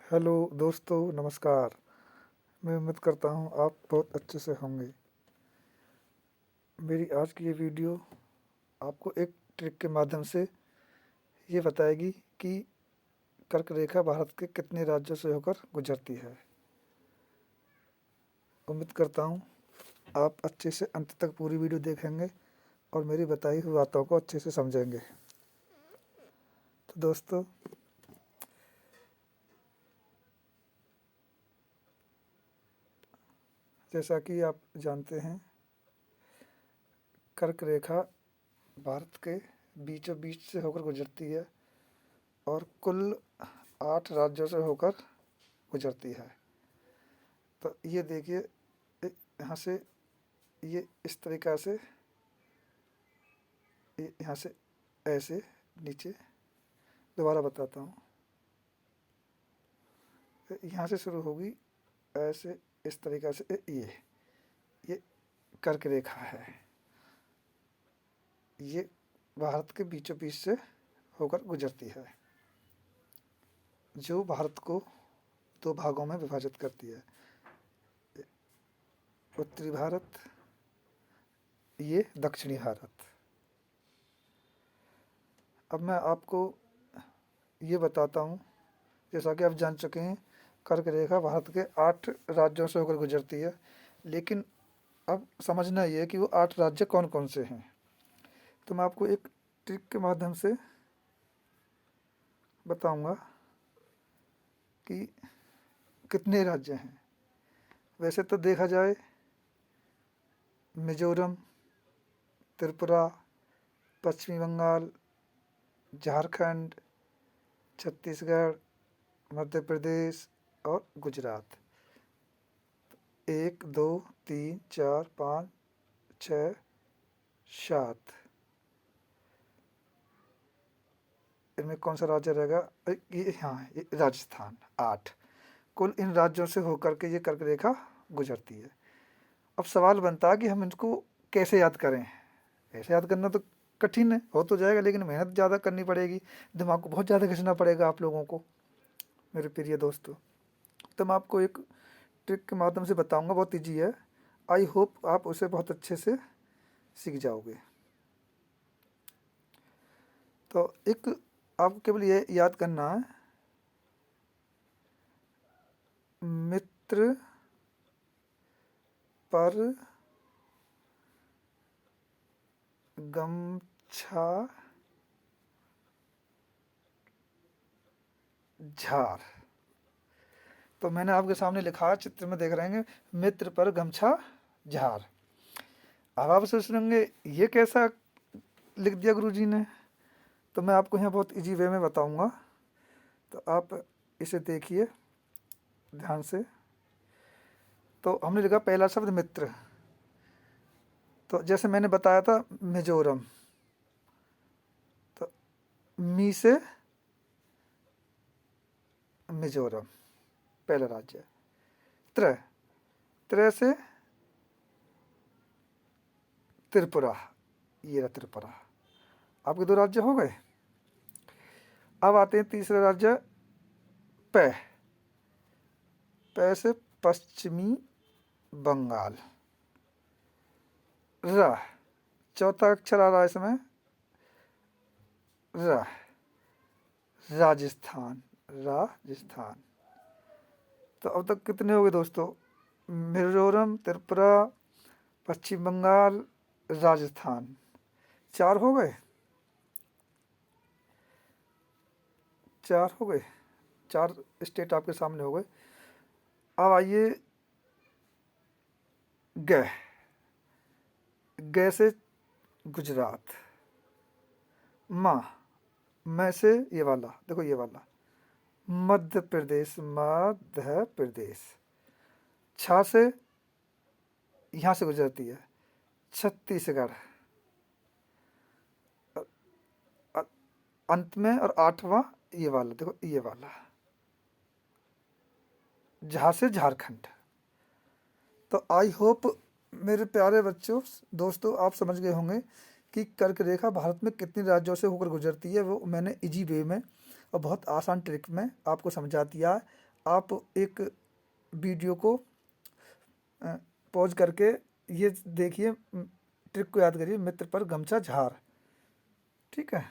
Hello दोस्तों, नमस्कार। मैं उम्मीद करता हूँ आप बहुत अच्छे से होंगे। मेरी आज की ये वीडियो आपको एक ट्रिक के माध्यम से ये बताएगी कि कर्क रेखा भारत के कितने राज्यों से होकर गुजरती है। उम्मीद करता हूँ आप अच्छे से अंत तक पूरी वीडियो देखेंगे और मेरी बताई हुई बातों को अच्छे से समझेंगे। तो दोस्तों, जैसा कि आप जानते हैं, कर्क रेखा भारत के बीचों बीच से होकर गुजरती है और कुल 8 राज्यों से होकर गुजरती है। तो ये देखिए, यहाँ से ये इस तरीक़ा से, ये यहाँ से ऐसे नीचे, दोबारा बताता हूँ, यहाँ से शुरू होगी ऐसे इस तरीक़ा से। ये कर्क रेखा है, ये भारत के बीचों बीच से होकर गुजरती है, जो भारत को 2 भागों में विभाजित करती है। उत्तरी भारत, ये दक्षिणी भारत। अब मैं आपको ये बताता हूँ, जैसा कि आप जान चुके हैं, कर्क रेखा भारत के 8 राज्यों से होकर गुजरती है, लेकिन अब समझना ये है कि वो 8 राज्य कौन कौन से हैं। तो मैं आपको एक ट्रिक के माध्यम से बताऊंगा कि कितने राज्य हैं। वैसे तो देखा जाए, मिजोरम, त्रिपुरा, पश्चिमी बंगाल, झारखंड, छत्तीसगढ़, मध्य प्रदेश और गुजरात 1 2 3 4 5 6 7, इनमें कौन सा राज्य रहेगा? ये हाँ, ये राजस्थान 8। कुल इन राज्यों से होकर के ये कर्क रेखा गुजरती है। अब सवाल बनता है कि हम इनको कैसे याद करें। ऐसे याद करना तो कठिन है, हो तो जाएगा, लेकिन मेहनत ज़्यादा करनी पड़ेगी, दिमाग को बहुत ज़्यादा घिसना पड़ेगा आप लोगों को, मेरे प्रिय दोस्तों। तो मैं आपको एक ट्रिक के माध्यम से बताऊंगा, बहुत ईजी है। आई होप आप उसे बहुत अच्छे से सीख जाओगे। तो एक आपको केवल ये याद करना है, मित्र पर गमछा झार। तो मैंने आपके सामने लिखा है, चित्र में देख रहे हैं, मित्र पर गमछा झार। अब आप सोच रहे होंगे ये कैसा लिख दिया गुरुजी ने। तो मैं आपको यहाँ बहुत इजी वे में बताऊंगा, तो आप इसे देखिए ध्यान से। तो हमने लिखा पहला शब्द मित्र, तो जैसे मैंने बताया था मिजोरम, तो मी से मिजोरम पहला राज्य। त्र त्र से त्रिपुरा, ये रहा त्रिपुरा। आपके 2 राज्य हो गए। अब आते हैं तीसरा राज्य, पै पै से पश्चिमी बंगाल। र चौथा अक्षर आ रहा है इसमें, र राजस्थान, राजस्थान। तो अब तक कितने हो गए दोस्तों? मिजोरम, त्रिपुरा, पश्चिम बंगाल, राजस्थान, 4 हो गए। 4 हो गए, 4 स्टेट आपके सामने हो गए। अब आइए ग ग से गुजरात। माँ मैं से ये वाला, देखो ये वाला, मध्य प्रदेश, मध्य प्रदेश। छा से यहाँ से गुजरती है, छत्तीसगढ़। अंत में और 8वां ये वाला, देखो ये वाला, झा से झारखंड। तो आई होप मेरे प्यारे बच्चों, दोस्तों, आप समझ गए होंगे कि कर्क रेखा भारत में कितने राज्यों से होकर गुजरती है। वो मैंने इजी वे में और बहुत आसान ट्रिक में आपको समझा दिया है। आप एक वीडियो को पॉज करके ये देखिए, ट्रिक को याद करिए, मित्र पर गमछा झार। ठीक है,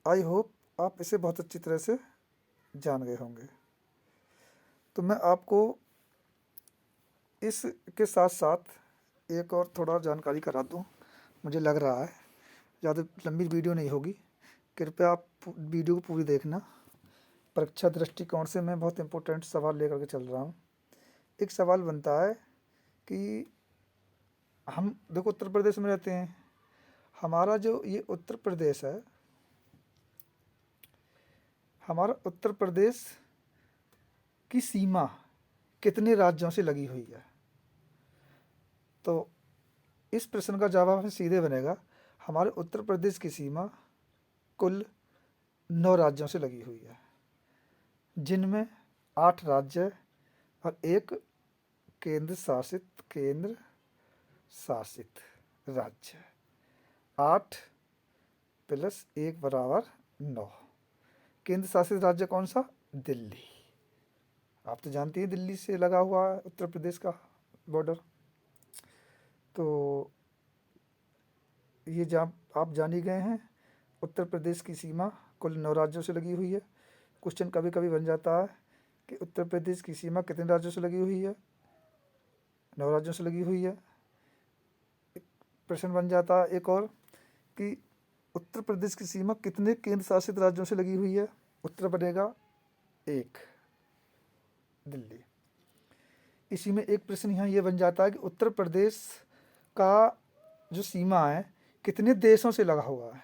आई होप आप इसे बहुत अच्छी तरह से जान गए होंगे। तो मैं आपको इसके साथ साथ एक और थोड़ा जानकारी करा दूं। मुझे लग रहा है ज़्यादा लंबी वीडियो नहीं होगी, कृपया आप वीडियो को पूरी देखना। परीक्षा दृष्टिकोण से मैं बहुत इंपॉर्टेंट सवाल लेकर के चल रहा हूँ। एक सवाल बनता है कि हम देखो उत्तर प्रदेश में रहते हैं, हमारा जो ये उत्तर प्रदेश है, हमारा उत्तर प्रदेश की सीमा कितने राज्यों से लगी हुई है? तो इस प्रश्न का जवाब हमें सीधे बनेगा, हमारे उत्तर प्रदेश की सीमा कुल 9 राज्यों से लगी हुई है, जिनमें 8 राज्य और एक केंद्र शासित राज्य। 8 प्लस 1 बराबर 9। केंद्र शासित राज्य कौन सा? दिल्ली। आप तो जानती हैं दिल्ली से लगा हुआ है उत्तर प्रदेश का बॉर्डर। तो ये आप जान ही गए हैं, उत्तर प्रदेश की सीमा कुल 9 राज्यों से लगी हुई है। क्वेश्चन कभी कभी बन जाता है कि उत्तर प्रदेश की सीमा कितने राज्यों से लगी हुई है? 9 राज्यों से लगी हुई है। प्रश्न बन जाता है एक और कि उत्तर प्रदेश की सीमा कितने केंद्र शासित राज्यों से लगी हुई है? उत्तर बनेगा 1, दिल्ली। इसी में एक प्रश्न यहाँ ये बन जाता है कि उत्तर प्रदेश का जो सीमा है कितने देशों से लगा हुआ है?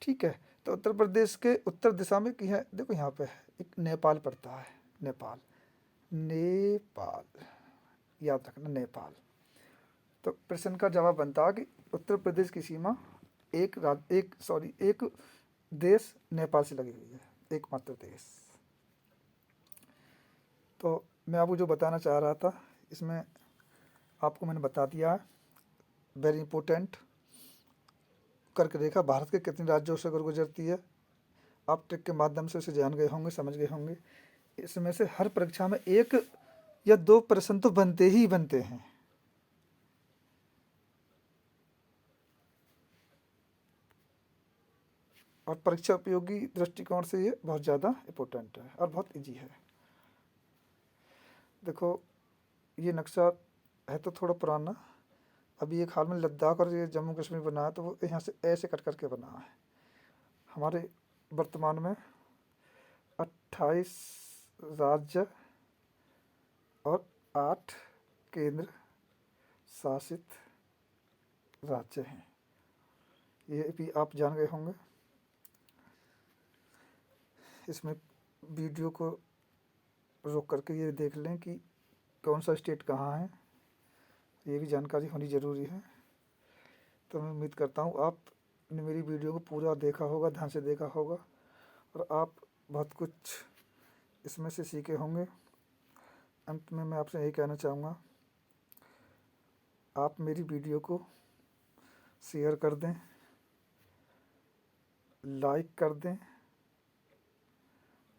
ठीक है, तो उत्तर प्रदेश के उत्तर दिशा में की है, देखो यहाँ पे एक नेपाल पड़ता है, नेपाल, याद रखना नेपाल। तो प्रश्न का जवाब बनता है कि उत्तर प्रदेश की सीमा एक देश नेपाल से लगी हुई है, एकमात्र देश। तो मैं आपको जो बताना चाह रहा था इसमें आपको मैंने बता दिया है। वेरी इंपॉर्टेंट, कर्क रेखा भारत के कितने राज्यों से गुजरती है? आप ट्रिक के माध्यम से उसे जान गए होंगे, समझ गए होंगे। इसमें से हर परीक्षा में 1 या 2 प्रश्न तो बनते ही बनते हैं। और परीक्षा उपयोगी दृष्टिकोण से ये बहुत ज़्यादा इम्पोर्टेंट है और बहुत इजी है। देखो ये नक्शा है तो थोड़ा पुराना, अभी एक हाल में लद्दाख और ये जम्मू कश्मीर बना है, तो वो यहाँ से ऐसे कट करके बना है। हमारे वर्तमान में 28 राज्य और 8 केंद्र शासित राज्य हैं, ये भी आप जान गए होंगे। इसमें वीडियो को रोक करके ये देख लें कि कौन सा स्टेट कहाँ है, ये भी जानकारी होनी ज़रूरी है। तो मैं उम्मीद करता हूँ आपने मेरी वीडियो को पूरा देखा होगा, ध्यान से देखा होगा और आप बहुत कुछ इसमें से सीखे होंगे। अंत में मैं आपसे यही कहना चाहूँगा, आप मेरी वीडियो को शेयर कर दें, लाइक कर दें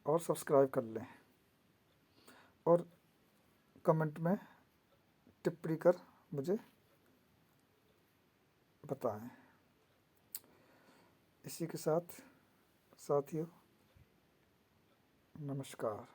और सब्सक्राइब कर लें और कमेंट में टिप्पणी कर मुझे बताएं। इसी के साथ साथियों, नमस्कार।